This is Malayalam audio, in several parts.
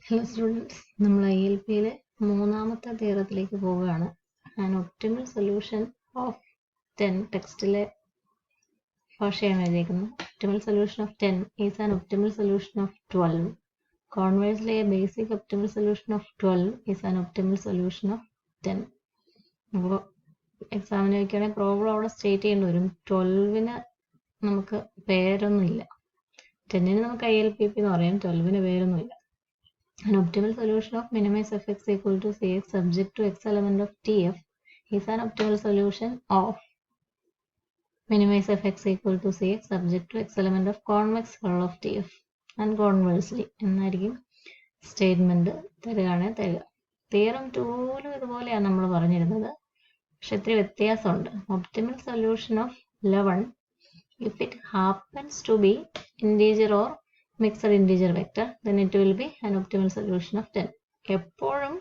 ഹലോ സ്റ്റുഡൻസ്, നമ്മൾ ILP-യിലെ മൂന്നാമത്തെ തിയറത്തിലേക്ക് പോവുകയാണ്. ആൻ ഒപ്റ്റിമൽ സൊല്യൂഷൻ ഓഫ് 10 ടെക്സ്റ്റിലെ ഭാഷയാണ് എഴുതിയിരിക്കുന്നത്. Optimal solution of 10 is an optimal solution of 12. Conversely A basic optimal solution of 12 is an optimal solution of 10. അപ്പോൾ എക്സാമിന് വയ്ക്കുകയാണെങ്കിൽ പ്രോബ്ലം അവിടെ സ്റ്റേറ്റ് ചെയ്യേണ്ടി വരും. 12-ന് നമുക്ക് പേരൊന്നുമില്ല. 10-ന് നമുക്ക് ILPP എന്ന് പറയാം, 12-ന് പേരൊന്നുമില്ല. An optimal solution of minimize fx equal to cx subject to x element of tf is an optimal solution of minimize fx equal to cx subject to x element of convex hull of tf and conversely എന്നായിരിക്കും സ്റ്റേറ്റ്മെന്റ് തരികയാണ് തരിക. തിയറം 2-ലും ഇതുപോലെയാണ് നമ്മൾ പറഞ്ഞിരുന്നത്, പക്ഷെ ഇത്തിരി വ്യത്യാസമുണ്ട്. Optimal solution of 11 if it happens to be integer or mixed integer vector, then it will be an optimal solution of 10. എപ്പോഴും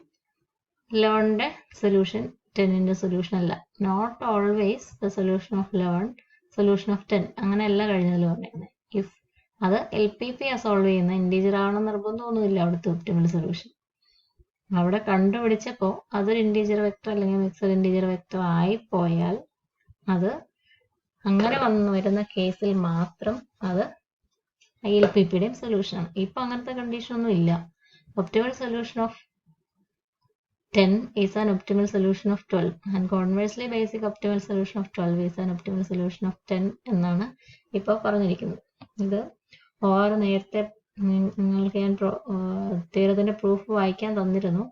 11-ന്റെ സൊല്യൂഷൻ 10-ന്റെ സൊല്യൂഷൻ അല്ല. Not always the solution of 11 solution of 10. അങ്ങനെയല്ല കഴിഞ്ഞതിൽ പറഞ്ഞിരുന്നത്. ഇഫ് അത് LPP സോൾവ് ചെയ്യുന്ന ഇൻറ്റീജർ ആവണം നിർബന്ധമൊന്നുമില്ല അവിടുത്തെ ഒപ്റ്റിമൽ സൊല്യൂഷൻ. അവിടെ കണ്ടുപിടിച്ചപ്പോൾ അതൊരു ഇൻറ്റീജർ വെക്ടർ അല്ലെങ്കിൽ മിക്സഡ് ഇൻറ്റീജർ വെക്ടർ ആയിപ്പോയാൽ അത് അങ്ങനെ വരുന്ന കേസിൽ മാത്രം അത് ILPP-യുടെയും സൊല്യൂഷനാണ്. ഇപ്പൊ അങ്ങനത്തെ കണ്ടീഷൻ ഒന്നും ഇല്ല. Optimal solution of 10 is an optimal solution of 12 and conversely basic optimal solution of 12 is an optimal solution of 10 എന്നാണ് ഇപ്പോൾ പറഞ്ഞിരിക്കുന്നത്. ഇത് നേരത്തെ നിങ്ങൾക്ക് ഞാൻ തിയറത്തിന്റെ പ്രൂഫ് വായിക്കാൻ തന്നിരുന്നു.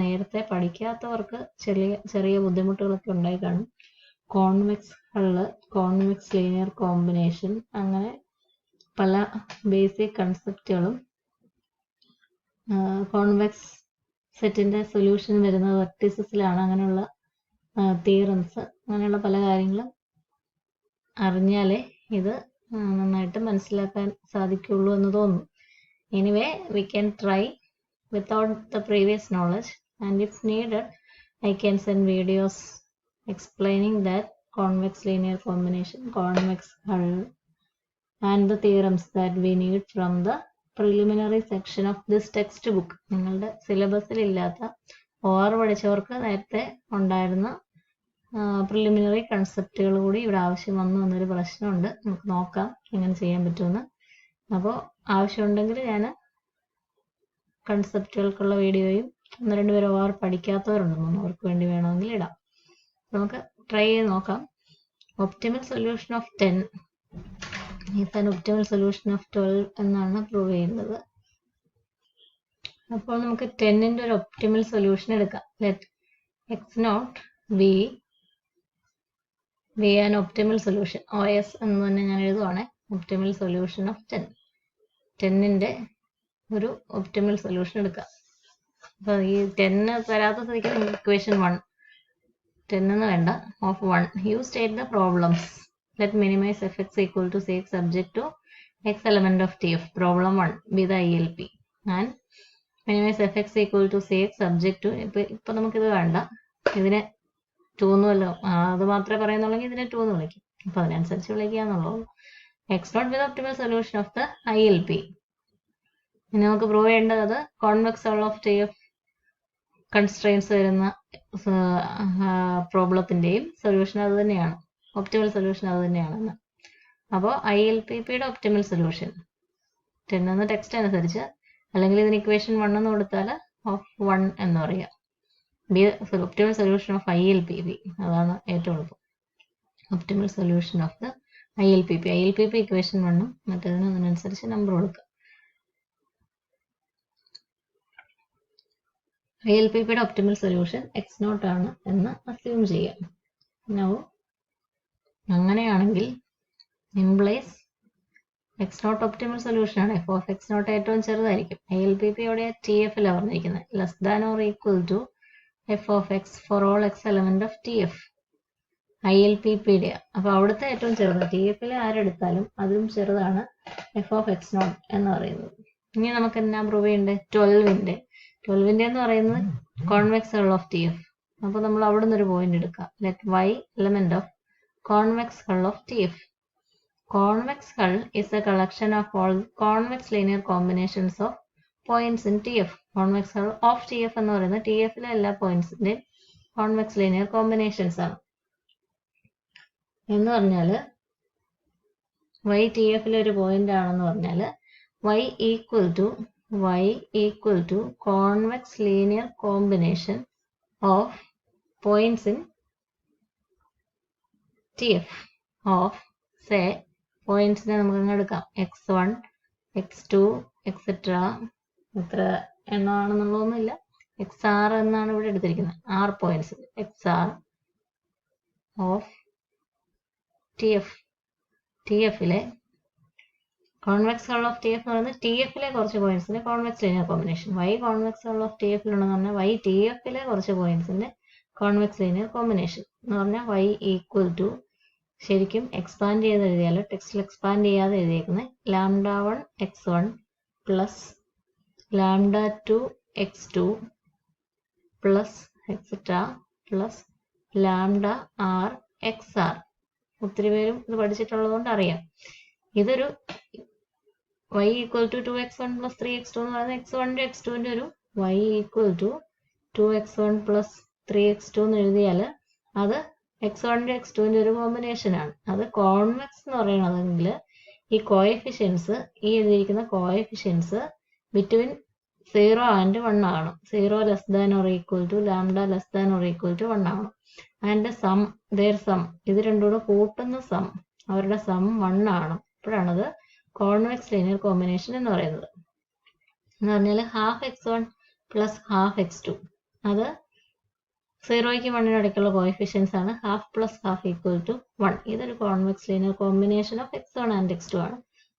നേരത്തെ പഠിക്കാത്തവർക്ക് ചെറിയ ബുദ്ധിമുട്ടുകളൊക്കെ ഉണ്ടായി കാണും. കോൺവെക്സ് ഹള്ള്, കോൺവെക്സ് ലീനിയർ കോമ്പിനേഷൻ, അങ്ങനെ പല ബേസിക് കൺസെപ്റ്റുകളും കോൺവെക്സ് സെറ്റിന്റെ സൊല്യൂഷൻ വരുന്നത് വെർട്ടിസസിലാണ്. അങ്ങനെയുള്ള തിയറംസ്, അങ്ങനെയുള്ള പല കാര്യങ്ങളും അറിഞ്ഞാലേ ഇത് നന്നായിട്ട് മനസ്സിലാക്കാൻ സാധിക്കുള്ളൂ എന്ന് തോന്നുന്നു. Anyway we can try without the previous knowledge and if needed I can send videos explaining that convex linear combination, convex hull and the theorems that we need from the preliminary section of this textbook. നിങ്ങളുടെ സിലബസിൽ ഇല്ലാത്ത പഠിച്ചവർക്ക് നേരത്തെ ഉണ്ടായിരുന്ന പ്രിലിമിനറി കൺസെപ്റ്റുകൾ കൂടി ഇവിടെ ആവശ്യം വന്നു എന്നൊരു പ്രശ്നമുണ്ട്. നമുക്ക് നോക്കാം എങ്ങനെ ചെയ്യാൻ പറ്റുമെന്ന്. അപ്പോൾ ആവശ്യമുണ്ടെങ്കിൽ ഞാൻ കൺസെപ്റ്റുകൾക്കുള്ള വീഡിയോയും 1-2 പേര് പഠിക്കാത്തവരുണ്ടെന്നു അവർക്ക് വേണ്ടി വേണമെങ്കിൽ ഇടാം. നമുക്ക് ട്രൈ ചെയ്ത് നോക്കാം. Optimal solution of 10 is an optimal solution of 12 എന്നാണ് പ്രൂവ് ചെയ്യുന്നത്. അപ്പോൾ നമുക്ക് 10-ന്റെ ഒരു ഒപ്റ്റിമൽ സൊല്യൂഷൻ എടുക്കാം. Let x0 be an optimal solution. OS എന്ന് തന്നെ ഞാൻ എഴുതുവാണ്. ഒപ്റ്റിമൽ സൊല്യൂഷൻ ഓഫ് 10-ന്റെ ഒരു ഒപ്റ്റിമൽ സൊല്യൂഷൻ എടുക്കാം. അപ്പൊ ഈ 10 തരാത്ത സ്ഥിതിക്ക് നമുക്ക് ഇക്വേഷൻ 1 10 എന്ന് വേണ്ട, of 1. You state the problems. Let minimize fx equal to cx subject to x element of tf. Problem 1 be the ILP. And minimize fx equal to cx subject to, ഇപ്പൊ നമുക്കിത് വേണ്ട, ഇതിനെ 2 എന്നുമല്ലോ, അത് മാത്രമേ പറയുന്നുള്ളെങ്കിൽ ഇതിനെ 2 എന്ന് വിളിക്കും. അപ്പൊ അതിനനുസരിച്ച് വിളിക്കാന്നുള്ളൂ. x0 be the optimal solution of the ILP. ഇനി നമുക്ക് പ്രൂവ് ചെയ്യേണ്ടത് convex hull of tf constraints വരുന്ന പ്രോബ്ലത്തിന്റെയും സൊല്യൂഷൻ അത് തന്നെയാണ്, ഒപ്റ്റിമൽ സൊല്യൂഷൻ അത് തന്നെയാണെന്ന്. അപ്പോൾ ILPP-യുടെ ഒപ്റ്റിമൽ സൊല്യൂഷൻ 10 എന്ന ടെക്സ്റ്റ് അനുസരിച്ച്, അല്ലെങ്കിൽ ഇതിന് ഇക്വേഷൻ 1 എന്ന് കൊടുത്താൽ ഓഫ് 1 എന്ന് പറയാം. ഒപ്റ്റിമൽ സൊല്യൂഷൻ ഓഫ് ILPP, അതാണ് ഏറ്റവും എളുപ്പം. Optimal solution of the ILPP equation 1 മറ്റേതിന് അതിനനുസരിച്ച് നമ്പർ കൊടുക്കുക. ILPP-യുടെ ഒപ്റ്റിമൽ സൊല്യൂഷൻ x0 ആണ് എന്ന് അസ്യൂം ചെയ്യാം. നൗ അങ്ങനെയാണെങ്കിൽ ഇംപ്ലൈസ് x0 ഒപ്റ്റിമൽ സൊല്യൂഷൻ ആണ്. f of x0 ഏറ്റവും ചെറുതായിരിക്കും. ILPP-യുടെ TF-ൽ പറഞ്ഞിരിക്കുന്നത് less than or equal to f of x for all x element of TF. ILPP-യുടെ അപ്പൊ അവിടുത്തെ ഏറ്റവും ചെറുത് TF-ൽ ആരെടുത്താലും അതിലും ചെറുതാണ് f of x0 എന്ന് പറയുന്നത്. ഇനി നമുക്ക് എന്നാ പ്രൂവ് ചെയ്യണ്ടേ? 12-ന്റെ എന്ന് പറയുന്നത് കോൺവെക്സ് ഹൾ ഓഫ് TF. അപ്പൊ നമ്മൾ അവിടെ നിന്ന് ഒരു പോയിന്റ് എടുക്കാം. Let y element of convex hull of TF. Convex hull is a collection of all convex linear combinations of points in T F. Convex hull of T F എന്ന് പറയുന്നത് ടി എഫിലെ എല്ലാ പോയിന്റ്സിന്റെയും കോൺവെക്സ് ലീനിയർ കോമ്പിനേഷൻസ് ആണ്. എന്ന് പറഞ്ഞാൽ y ടി എഫിലെ ഒരു പോയിന്റ് ആണെന്ന് പറഞ്ഞാൽ y equal to convex linear combination of points in T F of say പോയിന്റ്സിനെ നമുക്ക് അങ്ങ് എടുക്കാം x1 x2 എക്സെട്ര. എത്ര എണ്ണമാണെന്നുള്ളതൊന്നുമില്ല, XR എന്നാണ് ഇവിടെ എടുത്തിരിക്കുന്നത്. 6 പോയിന്റ്സ് XR ഓഫ് ടി എഫിലെ convex hull of T F എന്ന് പറയുന്നത് ടി എഫിലെ കുറച്ച് പോയിന്റ്സിന്റെ convex linear combination. y convex hull of T എഫിലുണ്ടെന്ന് പറഞ്ഞാൽ y ടി എഫിലെ കുറച്ച് പോയിന്റ്സിന്റെ കോൺവെക്സ് ലീനിയർ കോമ്പിനേഷൻ എന്ന് പറഞ്ഞാൽ y ഈക്വൽ ടു, ശരിക്കും എക്സ്പാൻഡ് ചെയ്ത് എഴുതിയാൽ ടെക്സ്റ്റിൽ എക്സ്പാൻഡ് ചെയ്യാതെ എഴുതിയേക്കുന്നത് λ1 x1 plus λ2 x2 plus etcetera plus λr xr. ഒത്തിരി പേരും ഇത് പഠിച്ചിട്ടുള്ളത് കൊണ്ട് അറിയാം. ഇതൊരു y equal to 2x1 plus 3x2 എന്ന് പറയുന്നത് x1 x2ന്റെ ഒരു y equal to 2x1 plus 3x2 എന്ന് എഴുതിയാൽ അത് x1 x2ന്റെ ഒരു കോമ്പിനേഷൻ ആണ്. അത് കോൺവെക്സ് എന്ന് പറയണതെങ്കിൽ ഈ കോഎഫിഷ്യൻസ്, ഈ എഴുതിയിരിക്കുന്ന കോഎഫിഷ്യൻസ് ബിറ്റ്വീൻ 0 ആൻഡ് 1 ആകണം. 0 less than or equal to λ less than or equal to 1 ആകണം. ആൻഡ് സം ഇത് രണ്ടും കൂടെ കൂട്ടുന്ന സം, അവരുടെ സം 1 ആണ്. അപ്പോഴാണത് കോൺവെക്സ് ലീനിയർ കോമ്പിനേഷൻ എന്ന് പറയുന്നത്. എന്ന് പറഞ്ഞാൽ half x1 plus half x2, അത് 0യ്ക്ക് 1നും ഇടയ്ക്കുള്ള കോഎഫിഷ്യൻസ് ആണ്. Half plus half equal to 1. ഇതൊരു convex linear combination of x1 and x2 ആണ്.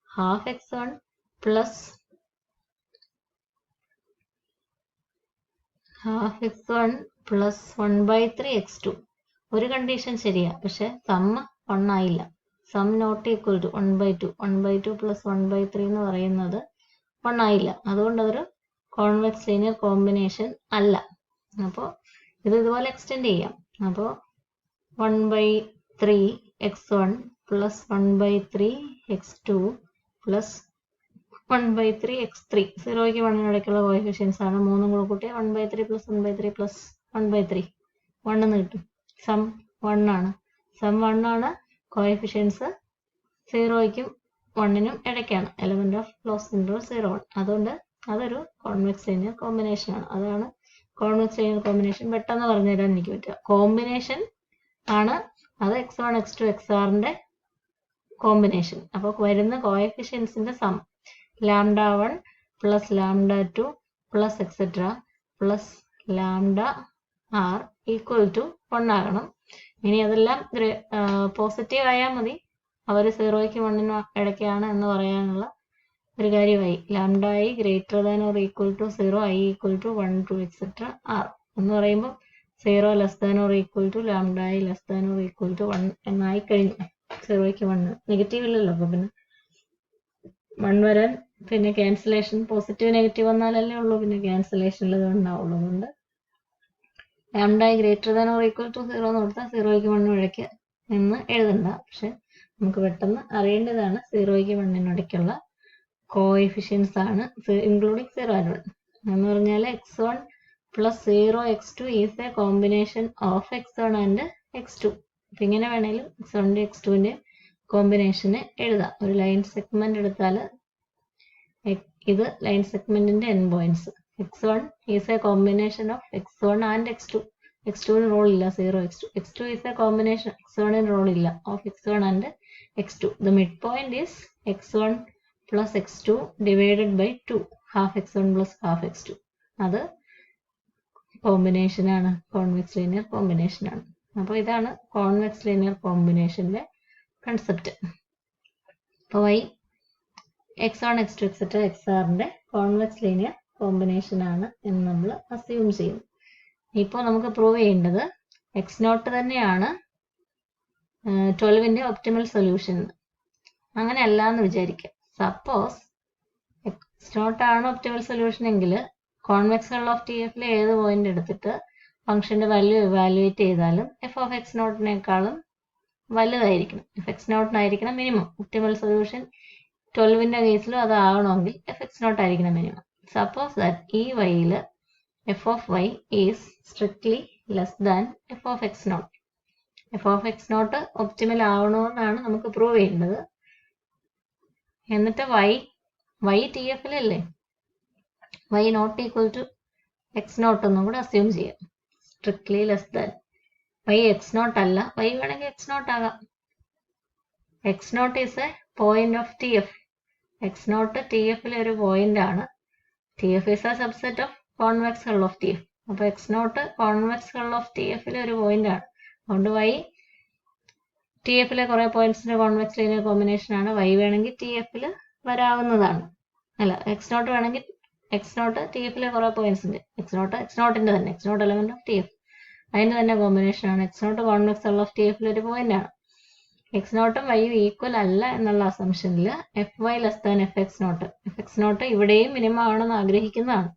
Half x1 plus half x1 plus 1/3 x2. ഒരു കണ്ടീഷൻ ശരിയാ, പക്ഷെ സം 1 ആയില്ല. Sum not equal to 1/2. 1/2 പ്ലസ് 1/3 എന്ന് പറയുന്നത് 1 ആയില്ല. അതുകൊണ്ട് അതൊരു കോൺവെക്സ് ലീനിയർ കോമ്പിനേഷൻ അല്ല. അപ്പോൾ ഇത് ഇതുപോലെ എക്സ്റ്റെൻഡ് ചെയ്യാം. അപ്പോൾ 1/3 x1 plus 1/3 x2 plus 1/3 x3. 0യ്ക്ക് 1നും ഇടയ്ക്കുള്ള കോഎഫിഷ്യൻസ് ആണ്. 3 കൂടെ കൂട്ടിയാൽ 1/3 പ്ലസ് 1/3 പ്ലസ് 1/3 1 എന്ന് കിട്ടും. സം 1 ആണ്. സം 1 ആണ്. കോഎഫിഷ്യൻസ് 0യ്ക്കും 1നും ഇടയ്ക്കാണ്. Element of closed interval 0 1. അതുകൊണ്ട് അതൊരു കോൺവെക്സ് ലീനിയർ കോമ്പിനേഷൻ ആണ്. അതാണ് കോൺവെക്സ് ലീനിയർ കോമ്പിനേഷൻ. പെട്ടെന്ന് പറഞ്ഞു തരാൻ എനിക്ക് പറ്റുക. കോമ്പിനേഷൻ ആണ് അത് x1 x2 xrന്റെ കോമ്പിനേഷൻ. അപ്പോൾ വരുന്ന കോഎഫിഷ്യൻസിന്റെ sum λ1 plus λ2 plus etcetera plus λr equal to 1 ആകണം. ഇനി അതെല്ലാം പോസിറ്റീവ് ആയാൽ മതി. അവർ 0യ്ക്ക് 1നും ഇടയ്ക്കാണ് എന്ന് പറയാനുള്ള ഒരു കാര്യമായി. λi greater than or equal to 0, i equal to 1 2 etcetera r എന്ന് പറയുമ്പോൾ 0 less than or equal to λi less than or equal to 1 എന്നായി കഴിഞ്ഞു. 0യ്ക്ക് 1 നെഗറ്റീവ് ഇല്ലല്ലോ. അപ്പൊ പിന്നെ 1 വരാൻ പിന്നെ ക്യാൻസലേഷൻ, പോസിറ്റീവ് നെഗറ്റീവ് വന്നാലല്ലേ ഉള്ളൂ പിന്നെ ക്യാൻസലേഷനിൽ ഇത് ഉണ്ടാവുള്ളൂ. അതുകൊണ്ട് λi greater than or equal to 0 എന്ന് കൊടുത്താൽ 0യ്ക്ക് 1നും ഇടയ്ക്ക് എന്ന് എഴുതണ്ട. പക്ഷെ നമുക്ക് പെട്ടെന്ന് അറിയേണ്ടതാണ് 0യ്ക്ക് 1നും ഇടയ്ക്കുള്ള കോഎഫിഷ്യൻസ് ആണ്, ഇൻക്ലൂഡിങ് 0 ആൻഡ് 1. എന്ന് പറഞ്ഞാൽ x1 plus 0 x2 is a combination of x1 and x2. അപ്പൊ ഇങ്ങനെ വേണേലും x1 x2ന്റെ കോമ്പിനേഷന് എഴുതാം. ഒരു ലൈൻ സെഗ്മെന്റ് എടുത്താൽ ഇത് ലൈൻ സെഗ്മെന്റിന്റെ end points. x1 is a combination of x1 and x2. x2ന് റോൾ ഇല്ല, 0 x2. x2 is a combination, x1ന് റോൾ ഇല്ല, of x1 and x2. The mid point is x1 plus x2 divided by 2, half x1 plus half x2. അത് കോമ്പിനേഷൻ ആണ്, കോൺവെക്സ് ലീനിയർ കോമ്പിനേഷൻ ആണ്. അപ്പോൾ ഇതാണ് കോൺവെക്സ് ലീനിയർ കോമ്പിനേഷന്റെ കൺസെപ്റ്റ്. അപ്പോൾ y x1 x2 എക്സെട്ര xrന്റെ കോൺവെക്സ് ലീനിയർ കോമ്പിനേഷൻ ആണ് എന്ന് നമ്മൾ അസ്യൂം ചെയ്യുന്നു. ഇപ്പോൾ നമുക്ക് പ്രൂവ് ചെയ്യേണ്ടത് x0 തന്നെയാണ് 12ന്റെ ഒപ്റ്റിമൽ സൊല്യൂഷൻ. അങ്ങനെ അല്ല എന്ന് വിചാരിക്കുക. സപ്പോസ് x0 ആണ് ഒപ്റ്റിമൽ സൊല്യൂഷൻ എങ്കിൽ കോൺവെക്സ് ഹൾ ഓഫ് ടി എഫിലെ ഏത് പോയിന്റ് എടുത്തിട്ട് ഫംഗ്ഷന്റെ വാല്യൂ ഇവാലുവേറ്റ് ചെയ്താലും എഫ് ഓഫ് x0നേക്കാളും വലുതായിരിക്കണം. എഫ് x0 ആയിരിക്കണം മിനിമം. ഒപ്റ്റിമൽ സൊല്യൂഷൻ 12ന്റെ കേസിലും അത് ആകണമെങ്കിൽ എഫ് x0 ആയിരിക്കണം മിനിമം. സപ്പോസ് ദാറ്റ് ഈ വൈയിൽ F of Y is strictly less than F of X naught. F of X naught optimal ആവണമെന്നാണ് നമുക്ക് പ്രൂവ് ചെയ്യേണ്ടത്. എന്നിട്ട് വൈ ടി എഫിലല്ലേ, Y naught equal to X naught എന്നും കൂടെ അസ്യൂം ചെയ്യാം. Strictly less than Y X naught അല്ല, വൈ വേണമെങ്കിൽ എക്സ് നോട്ട് ആകാം. X naught is a point of T F. X naught T എഫിലെ ഒരു പോയിന്റ് ആണ്. T F is A subset of convex hull of T F. അപ്പൊ X naught convex hull of T എഫിലെ ഒരു പോയിന്റ് ആണ്. അതുകൊണ്ട് വൈ ടി എഫിലെ കുറെ പോയിന്റ്സിന്റെ കോൺവെക്സ് ലീനിയർ കോമ്പിനേഷൻ ആണ്. വൈ വേണമെങ്കിൽ ടി എഫിൽ വരാവുന്നതാണ്. അല്ല, എക്സ് നോട്ട് വേണമെങ്കിൽ എക്സ് നോട്ട് ടി എഫിലെ കുറെ പോയിന്റ്സ് ഉണ്ട്. എക്സ് നോട്ടിന്റെ തന്നെ, X naught element of T F, അതിന്റെ തന്നെ കോമ്പിനേഷൻ ആണ്. X naught convex hull of T എഫിൽ ഒരു പോയിന്റ് ആണ്. എക്സ് നോട്ടും വൈയും ഈക്വൽ അല്ല എന്നുള്ള അസംഷനിൽ F Y less than F X naught, F X naught ഇവിടെയും മിനിമം ആണെന്ന് ആഗ്രഹിക്കുന്നതാണ്.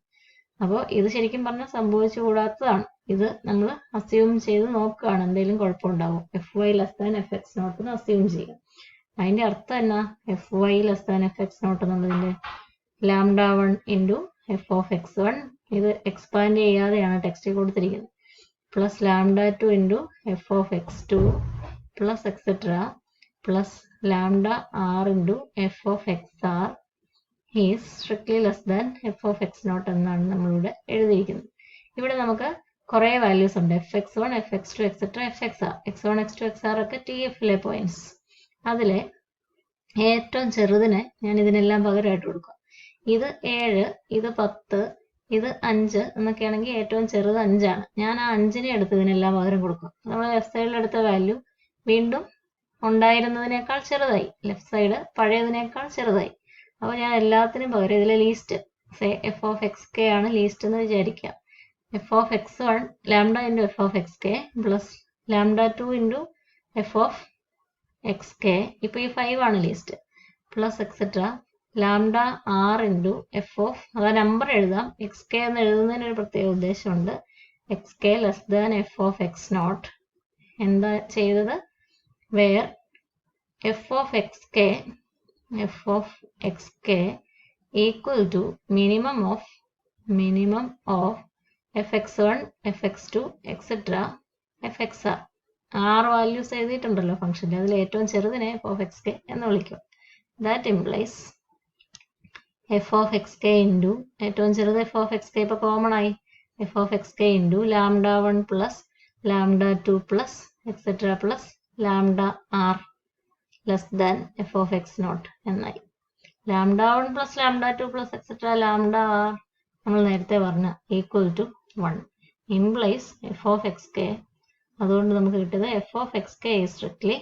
അപ്പോൾ ഇത് ശരിക്കും പറഞ്ഞാൽ സംഭവിച്ചുകൂടാത്തതാണ്. ഇത് നമ്മൾ അസ്യൂം ചെയ്ത് നോക്കുകയാണ്, എന്തെങ്കിലും കുഴപ്പമുണ്ടാവും. F Y less than F X naught എന്ന് അസ്യൂം ചെയ്യുക. അതിന്റെ അർത്ഥം എന്നാ, F Y less than F X naught എന്നുള്ളതിന്റെ lambda 1 into F of X 1, ഇത് എക്സ്പാൻഡ് ചെയ്യാതെയാണ് ടെക്സ്റ്റിൽ കൊടുത്തിരിക്കുന്നത്, plus lambda 2 into F of X 2 plus etcetera plus lambda R into F of X R is strictly less than F of X naught എന്നാണ് നമ്മളിവിടെ എഴുതിയിരിക്കുന്നത്. ഇവിടെ നമുക്ക് കുറെ വാല്യൂസ് ഉണ്ട്, F X 1, F X 2 etcetera F X R. X 1, X 2, X R ഒക്കെ ടി എഫിലെ പോയിന്റ്സ്. അതിലെ ഏറ്റവും ചെറുതിനെ ഞാൻ ഇതിനെല്ലാം പകരമായിട്ട് കൊടുക്കും. ഇത് 7, ഇത് 10, ഇത് 5 എന്നൊക്കെയാണെങ്കിൽ ഏറ്റവും ചെറുത് 5 ആണ്. ഞാൻ ആ 5നെ എടുത്ത് ഇതിനെല്ലാം പകരം കൊടുക്കും. നമ്മൾ ലെഫ്റ്റ് സൈഡിൽ എടുത്ത വാല്യൂ വീണ്ടും ഉണ്ടായിരുന്നതിനേക്കാൾ ചെറുതായി, ലെഫ്റ്റ് സൈഡ് പഴയതിനേക്കാൾ ചെറുതായി. അപ്പോൾ ഞാൻ എല്ലാത്തിനും പകരം ഇതിലെ least, F of X K ആണ് ലീസ്റ്റ് എന്ന് വിചാരിക്കുക. F of X 1 lambda into F of X K plus lambda 2 into F of X K, ഇപ്പൊ ഈ 5 ആണ് least, plus etcetera lambda R into F of, അതാ നമ്പർ എഴുതാം, എക്സ് കെ എന്ന് എഴുതുന്നതിന് ഒരു പ്രത്യേക ഉദ്ദേശമുണ്ട്, X K less than F of X naught. എന്താ ചെയ്തത്, where F of X K equal to minimum of F X 1, F X 2 etcetera F X R. 6 values എഴുതിയിട്ടുണ്ടല്ലോ ഫംഗ്ഷനിൽ, അതിൽ ഏറ്റവും ചെറുതിനെ എഫ് ഓഫ് എക്സ് കെ എന്ന് വിളിക്കും. That implies F of X K into ഏറ്റവും ചെറുത് എഫ് ഓഫ് എക്സ് കെ, ഇപ്പൊ കോമൺ ആയി, F of X K into lambda 1 plus lambda 2 plus etcetera plus lambda R less than F of X naught എന്നായി. Lambda 1 plus lambda 2 plus etcetera lambda R നമ്മൾ നേരത്തെ പറഞ്ഞ equal to 1 implies F of X K. അതുകൊണ്ട് നമുക്ക് കിട്ടിയത് F of X K is strictly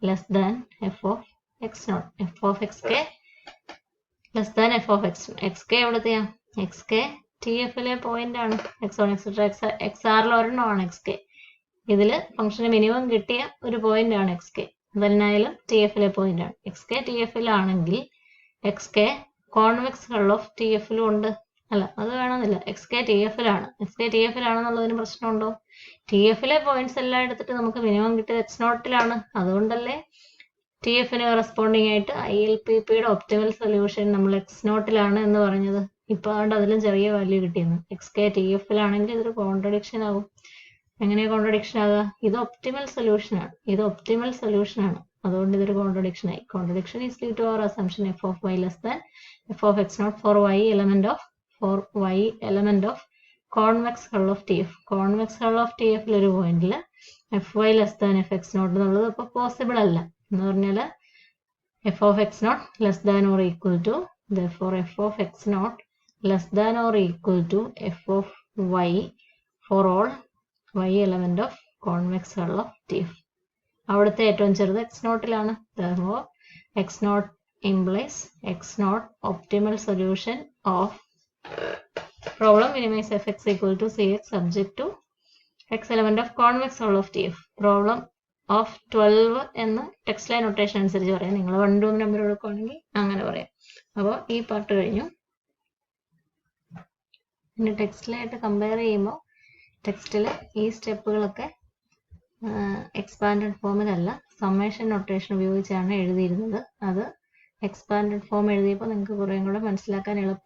less than F of X naught. F of X K less than F of X K എവിടത്തെയാ, എക്സ് കെ ടി എഫിലെ പോയിന്റ് ആണ്. എക്സ് 1 എക്സെട്ര എക്സ് ആറിൽ ഒരെണ്ണമാണ് എക്സ് കെ. ഇതില് ഫംഗ്ഷന് മിനിമം കിട്ടിയ ഒരു പോയിന്റ് ആണ് എക്സ് കെ, അതെന്നായാലും ടി എഫിലെ പോയിന്റ് ആണ്. എക്സ് കെ ടി എഫിലാണെങ്കിൽ X K convex hull of T എഫിലും ഉണ്ട്. അല്ല, അത് വേണമെന്നില്ല, എക്സ് കെ ടി എഫിലാണ്. എക്സ് കെ ടി എഫിലാണെന്നുള്ളതിന് പ്രശ്നമുണ്ടോ? ടി എഫിലെ പോയിന്റ്സ് എല്ലാം എടുത്തിട്ട് നമുക്ക് മിനിമം കിട്ടിയത് എക്സ് നോട്ടിലാണ്. അതുകൊണ്ടല്ലേ ടി എഫിന് കറസ്പോണ്ടിങ് ആയിട്ട് ഐ എൽ പി പിയുടെ ഒപ്റ്റിമൽ സൊല്യൂഷൻ നമ്മൾ എക്സ് നോട്ടിലാണ് എന്ന് പറഞ്ഞത്. ഇപ്പൊ അതുകൊണ്ട് അതിലും ചെറിയ വാല്യൂ കിട്ടിയെന്ന്. എക്സ് കെ ടി എഫിലാണെങ്കിൽ ഇതൊരു കോൺട്രഡിക്ഷൻ ആകും. എങ്ങനെയാ കോൺട്രഡിക്ഷൻ ആകുക? ഇത് ഒപ്റ്റിമൽ സൊല്യൂഷൻ ആണ്, അതുകൊണ്ട് ഇതൊരു കോൺട്രഡിക്ഷൻ ആയി. Contradiction is due to our assumption F of Y less than F of X naught for Y element of convex hull of T F. Convex hull of T എഫിൽ ഒരു പോയിന്റിൽ F Y less than F X naught എന്നുള്ളത് ഇപ്പൊ പോസിബിൾ അല്ല. എന്ന് പറഞ്ഞാൽ F of X naught less than or equal to, therefore F of X naught less than or equal to F of Y for all y element of convex hull of TF. അവിടുത്തെ ഏറ്റവും ചെറുത് X നോട്ടിലാണ്. therefore x naught implies x naught optimal solution of problem minimize fx equal to cx subject to x element of convex hull of TF. problem of 12 എന്ന് ടെക്സ്റ്റ് ലൈൻ നൊട്ടേഷൻ അനുസരിച്ച് പറയാം. നിങ്ങൾ 1 2 നമ്പർ കൊടുക്കുകയാണെങ്കിൽ അങ്ങനെ പറയാം. അപ്പോൾ ഈ പാർട്ട് കഴിഞ്ഞു. പിന്നെ ടെക്സ്റ്റിലായിട്ട് കമ്പയർ ചെയ്യുമ്പോൾ ടെക്സ്റ്റിൽ ഈ സ്റ്റെപ്പുകളൊക്കെ എക്സ്പാൻഡഡ് ഫോമിലല്ല, സമ്മേഷൻ നൊട്ടേഷൻ ഉപയോഗിച്ചാണ് എഴുതിയിരുന്നത്. അത് എക്സ്പാൻഡഡ് ഫോം എഴുതിയപ്പോൾ നിങ്ങൾക്ക് കുറേയും കൂടെ മനസ്സിലാക്കാൻ എളുപ്പം